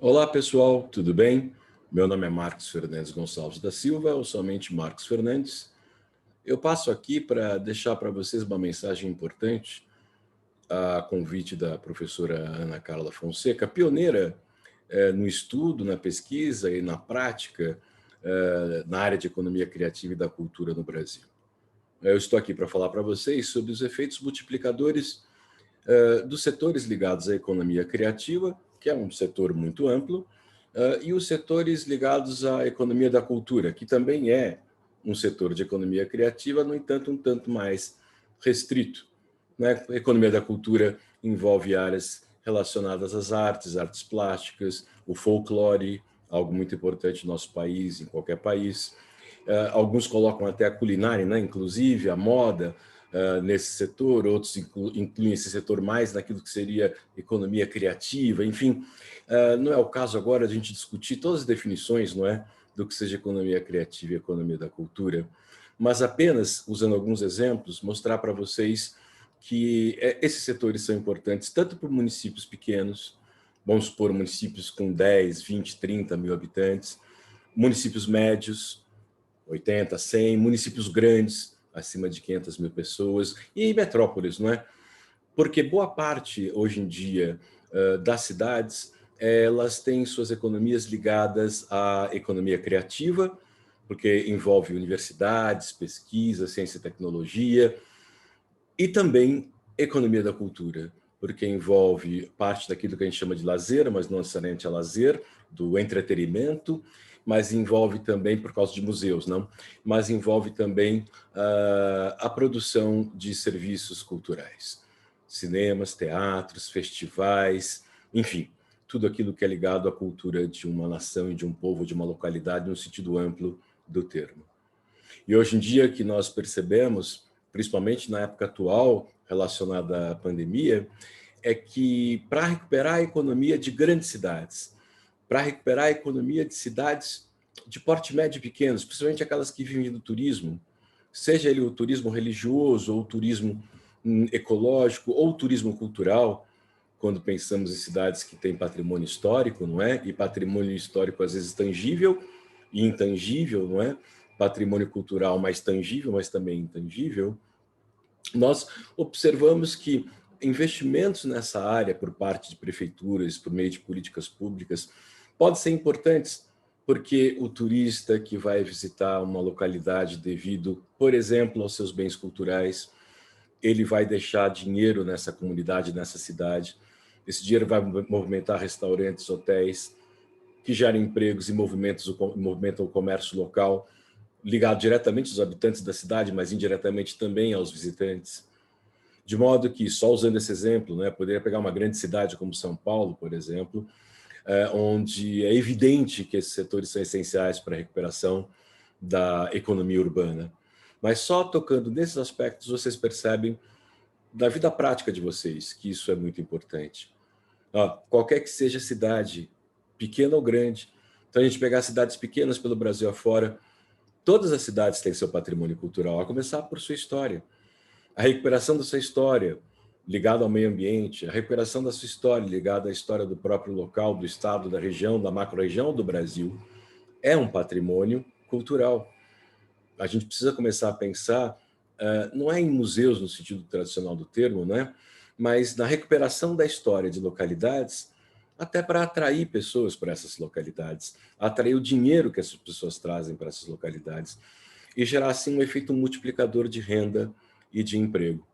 Olá, pessoal, tudo bem? Meu nome é Marcos Fernandes Gonçalves da Silva, ou somente Marcos Fernandes. Eu passo aqui para deixar para vocês uma mensagem importante a convite da professora Ana Carla Fonseca, pioneira no estudo, na pesquisa e na prática na área de economia criativa e da cultura no Brasil. Eu estou aqui para falar para vocês sobre os efeitos multiplicadores dos setores ligados à economia criativa, que é um setor muito amplo, e os setores ligados à economia da cultura, que também é um setor de economia criativa, no entanto, um tanto mais restrito, né? A economia da cultura envolve áreas relacionadas às artes, artes plásticas, o folclore, algo muito importante no nosso país, em qualquer país. Alguns colocam até a culinária, né? Inclusive a moda, nesse setor, outros incluem esse setor mais naquilo que seria economia criativa, enfim. Não é o caso agora de a gente discutir todas as definições, não é, do que seja economia criativa e economia da cultura, mas apenas, usando alguns exemplos, mostrar para vocês que esses setores são importantes tanto para municípios pequenos, vamos supor municípios com 10, 20, 30 mil habitantes, municípios médios, 80, 100, municípios grandes, acima de 500 mil pessoas, e metrópoles, não é? Porque boa parte, hoje em dia, das cidades, elas têm suas economias ligadas à economia criativa, porque envolve universidades, pesquisa, ciência e tecnologia, e também economia da cultura, porque envolve parte daquilo que a gente chama de lazer, mas não necessariamente é lazer, do entretenimento, mas envolve também, por causa de museus, não? Mas envolve também a produção de serviços culturais. Cinemas, teatros, festivais, enfim, tudo aquilo que é ligado à cultura de uma nação e de um povo, de uma localidade, no sentido amplo do termo. E hoje em dia que nós percebemos, principalmente na época atual, relacionada à pandemia, é que para recuperar a economia de grandes cidades, para recuperar a economia de cidades de porte médio e pequenos, principalmente aquelas que vivem do turismo, seja ele o turismo religioso, ou o turismo ecológico, ou o turismo cultural, quando pensamos em cidades que têm patrimônio histórico, não é? E patrimônio histórico às vezes tangível e intangível, não é? Patrimônio cultural mais tangível, mas também intangível. Nós observamos que investimentos nessa área por parte de prefeituras, por meio de políticas públicas, podem ser importantes, porque o turista que vai visitar uma localidade devido, por exemplo, aos seus bens culturais, ele vai deixar dinheiro nessa comunidade, nessa cidade. Esse dinheiro vai movimentar restaurantes, hotéis, que geram empregos e movimentam o comércio local, ligado diretamente aos habitantes da cidade, mas indiretamente também aos visitantes. De modo que, só usando esse exemplo, né, poderia pegar uma grande cidade como São Paulo, por exemplo, onde é evidente que esses setores são essenciais para a recuperação da economia urbana. Mas só tocando nesses aspectos, vocês percebem da vida prática de vocês que isso é muito importante. Qualquer que seja a cidade, pequena ou grande, então a gente pegar cidades pequenas pelo Brasil afora, todas as cidades têm seu patrimônio cultural, a começar por sua história. A recuperação da sua história ligada ao meio ambiente, a recuperação da sua história ligada à história do próprio local, do estado, da região, da macro-região do Brasil, é um patrimônio cultural. A gente precisa começar a pensar, não é em museus no sentido tradicional do termo, né? Mas na recuperação da história de localidades, até para atrair pessoas para essas localidades, atrair o dinheiro que essas pessoas trazem para essas localidades e gerar, assim, um efeito multiplicador de renda e de emprego.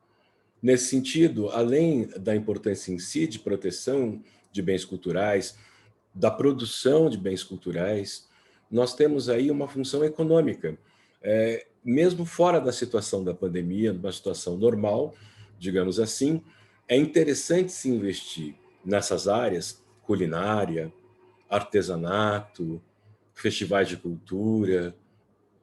Nesse sentido, além da importância em si de proteção de bens culturais, da produção de bens culturais, nós temos aí uma função econômica. Mesmo fora da situação da pandemia, numa situação normal, digamos assim, é interessante se investir nessas áreas, culinária, artesanato, festivais de cultura,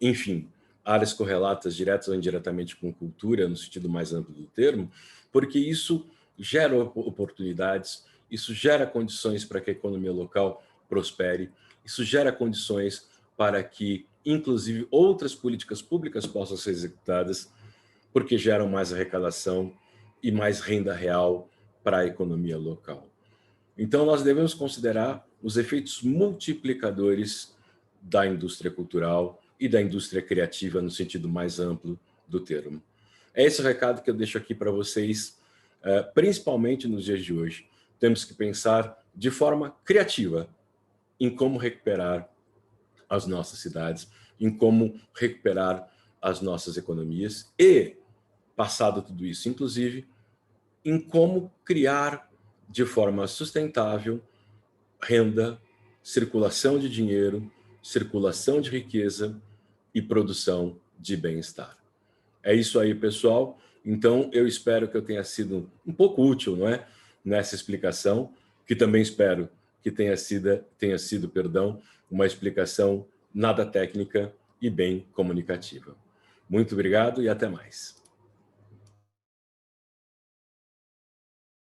enfim, áreas correlatas diretas ou indiretamente com cultura, no sentido mais amplo do termo, porque isso gera oportunidades, isso gera condições para que a economia local prospere, isso gera condições para que, inclusive, outras políticas públicas possam ser executadas, porque geram mais arrecadação e mais renda real para a economia local. Então, nós devemos considerar os efeitos multiplicadores da indústria cultural e da indústria criativa no sentido mais amplo do termo. É esse o recado que eu deixo aqui para vocês, principalmente nos dias de hoje. Temos que pensar de forma criativa em como recuperar as nossas cidades, em como recuperar as nossas economias e, passado tudo isso, inclusive, em como criar de forma sustentável renda, circulação de dinheiro, circulação de riqueza e produção de bem-estar. É isso aí, pessoal. Então, eu espero que eu tenha sido um pouco útil, não é? Nessa explicação, que também espero que tenha sido, uma explicação nada técnica e bem comunicativa. Muito obrigado e até mais.